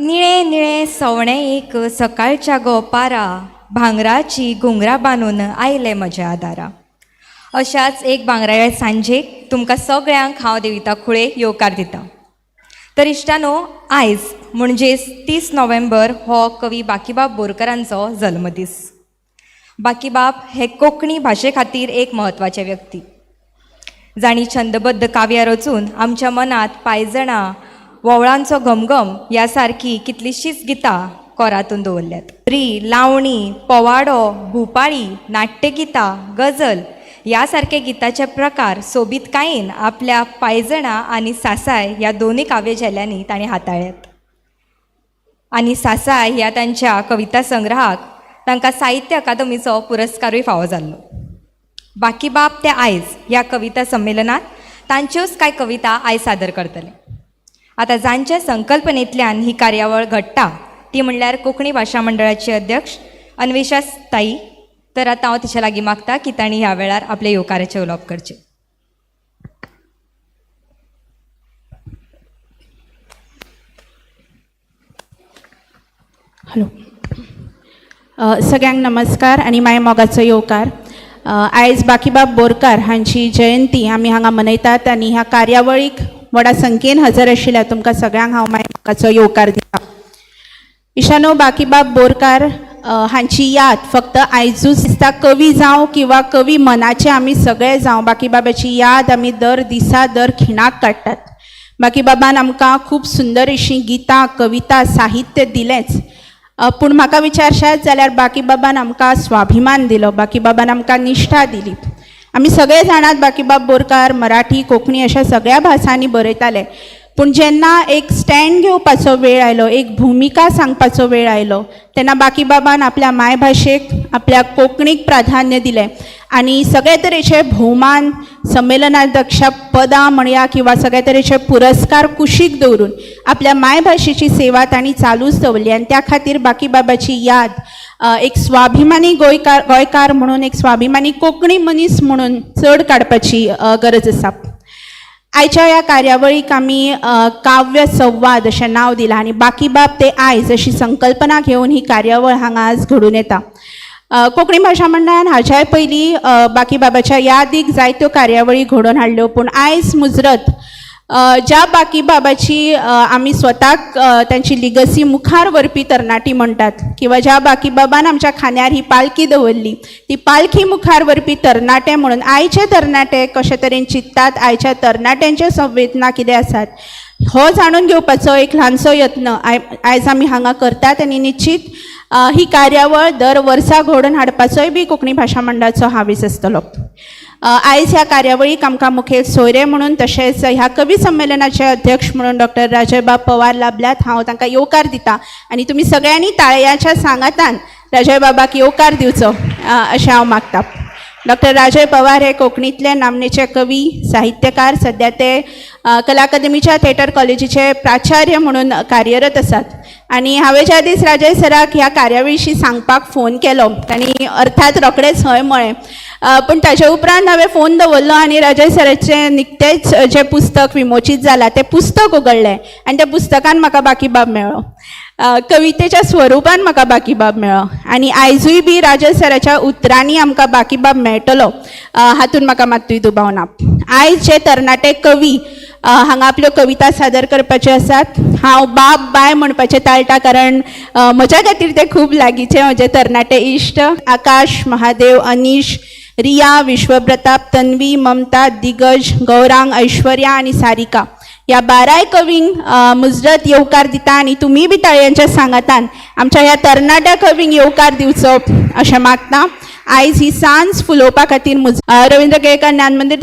निळे निळे सवणे एक सकाळच्या गोपारा, भांगराची घुंगरां बांदून आयले म्हज्या दारा. अशाच एक भांगराळे सांजेक तुमकां सगळ्यांक हांव देविता खुळे येवकार दिता. तर इश्टानो, आयज म्हणजेच 30 नोव्हेंबर हो कवी बाकीबाब बोरकारांचो जल्मदीस. बाकीबाब हे कोंकणी भाशे खातीर एक म्हत्वाचे व्यक्ती, जाणी छंदबद्ध काव्यां रचून आमच्या मनात पायजणां, वोवळांचो घमघम ह्या सारकी कितलींशींच गितां कोरांतून दवरल्यात. री, लावणी, पोवाडो, भुपाळी, नाट्यगितां, गजल ह्या सारके गिताचे प्रकार सोबीतकायेन आपल्या पायजणां आनी सासाय ह्या दोनूय काव्य झेल्यांनी ताणें हाताळ्यात. आनी सासाय ह्या तांच्या कविता संग्रहाक तांकां साहित्य अकादमीचो पुरस्कारूय फावो जाल्लो. बाकीबाब ते आयज ह्या कविता संमेलनात तांच्योच कांय कविता आयज सादर करतले. आतां जांच्या संकल्पनेंतल्यान ही कार्यावळ घडटा ती म्हणल्यार कोंकणी भाशा मंडळाची अध्यक्ष अन्वेशा ताई. तर आतां हांव तिच्या लागीं मागता की तांणी ह्या वेळार आपले येवकाराचे उलोवप करचें. हॅलो, सगळ्यांक नमस्कार आनी माय मोगाचो येवकार. आयज बाकीबाब बोरकार हांची जयंती आमी हांगा मनयतात आनी ह्या कार्यावळीक व्हडा संख्येन हजर आशिल्ल्या तुमकां सगळ्यांक हांव माय मोगाचो येवकार दिता. इशानो, बाकीबाब बोरकार हांची याद फक्त आयजूच दिसता कवी जावं किंवा कवी मनाचे आमी सगळे जावं, बाकीबाबाची याद आमी दर दिसा दर खिणाक काडटात. बाकीबाबान आमकां खूब सुंदर अशीं गितां, कविता, साहित्य दिलेंच, पूण म्हाका विचारशात जाल्यार बाकीबाबान आमकां स्वाभिमान दिलो, बाकीबाबान आमकां निश्ठा दिली. आमी सगळे जाणात बाकीबाब बोरकार मराठी, कोंकणी अशा सगळ्या भासांनी बरयताले, पूण जेन्ना एक स्टँड घेवपाचो वेळ आयलो, एक भुमिका सांगपाचो वेळ आयलो, तेन्ना बाकीबाबान आपल्या मायभाशेक, आपल्या कोंकणीक प्राधान्य दिलें आनी सगळे तरेचे भोवमान, संमेलनाध्यक्षा पदां म्हणया किंवा सगळे तरेचे पुरस्कार कुशीक दवरून आपल्या मायभाशेची सेवा तांणी चालूच दवरली. आनी त्या खातीर बाकीबाबाची याद एक स्वाभिमानी गोंयकार म्हणून, एक स्वाभिमानी कोंकणी मनीस म्हणून चड काडपाची गरज आसा. आयच्या ह्या कार्यावळीक आमी काव्य संवाद अशें नांव दिलां आनी बाकीबाब ते आयज अशी संकल्पना घेवन ही कार्यावळ हांगा आज घडून येता. कोंकणी भाशा मंडळान हाच्याय पयलीं बाकीबाबाच्या यादीक जायत्यो कार्यावळी घडोवन हाडल्यो, पूण आयज मुजरत ज्या बाकीबाबाची आमी स्वताक तांची लिगसी मुखार व्हरपी तरणाटी म्हणटात, किंवा ज्या बाकीबाबान आमच्या खांद्यार ही पालखी दवरली, ती पालखी मुखार व्हरपी तरणाटे म्हणून आयचे तरणाटे कशे तरेन चिंततात, आयच्या तरणाट्यांच्यो संवेदना कितें आसात हो जाणून घेवपाचो एक ल्हानसो यत्न आयज आमी हांगा करतात. आनी निश्चित ही कार्यावळ दर वर्सा घडोवन हाडपाचोय बी कोंकणी भाशा मंडळाचो हावीस आसतलो. आयज ह्या कार्यावळीक आमकां मुखेल सोयरे म्हणून तशेंच ह्या कवी संमेलनाचे अध्यक्ष म्हणून डॉक्टर राजयबाब पवार लाभल्यात. हांव तांकां येवकार दिता आनी तुमी सगळ्यांनी ताळयांच्या सांगातान राजयबाबाक येवकार दिवचो अशें हांव मागतां. डॉक्टर राजय पवार हे कोंकणीतले नामनेचे कवी, साहित्यकार. सध्या ते कला अकादमीच्या थिएटर कॉलेजीचे प्राचार्य म्हणून कार्यरत आसात. आनी हांवें ज्या दीस राजय सराक ह्या कार्यावळी विशीं सांगपाक फोन केलो, तांणी अर्थात रोखडेच हय म्हळें, पूण ताचे उपरांत हांवें फोन दवरलो आनी राजय सराचें निकतेंच जें पुस्तक विमोचीत जालां तें पुस्तक उगडलें आनी त्या पुस्तकान म्हाका बाकीबाब मेळ्ळो. कवितेच्या स्वरुपान म्हाका बाकीबाब मेळ्ळो आनी आयजूय बी राजय सराच्या उतरांनी आमकां बाकीबाब मेळटलो हातूंत म्हाका मात्तूय दुबाव ना. आयज जे तरणाटे कवी हांगा आपल्यो कविता सादर करपाच्यो आसात, हांव बाब बाय म्हणपाचें टाळटां, कारण म्हज्या खातीर ते खूब लागींचे म्हजे तरणाटे इश्ट. आकाश, महादेव, अनीश, रिया, विश्वप्रताप, तन्वी, ममता, दिग्गज, गौरांग, ऐश्वर्या आनी सारिका ह्या 12 कवींक मुजरत येवकार दिता आनी तुमी बी ताळयांच्या सांगातान आमच्या ह्या तरणाट्या कवींक येवकार दिवचो अशें मागता. आयज ही सांज फुलोवपा खातीर रवींद्र केळकर ज्ञान मंदिर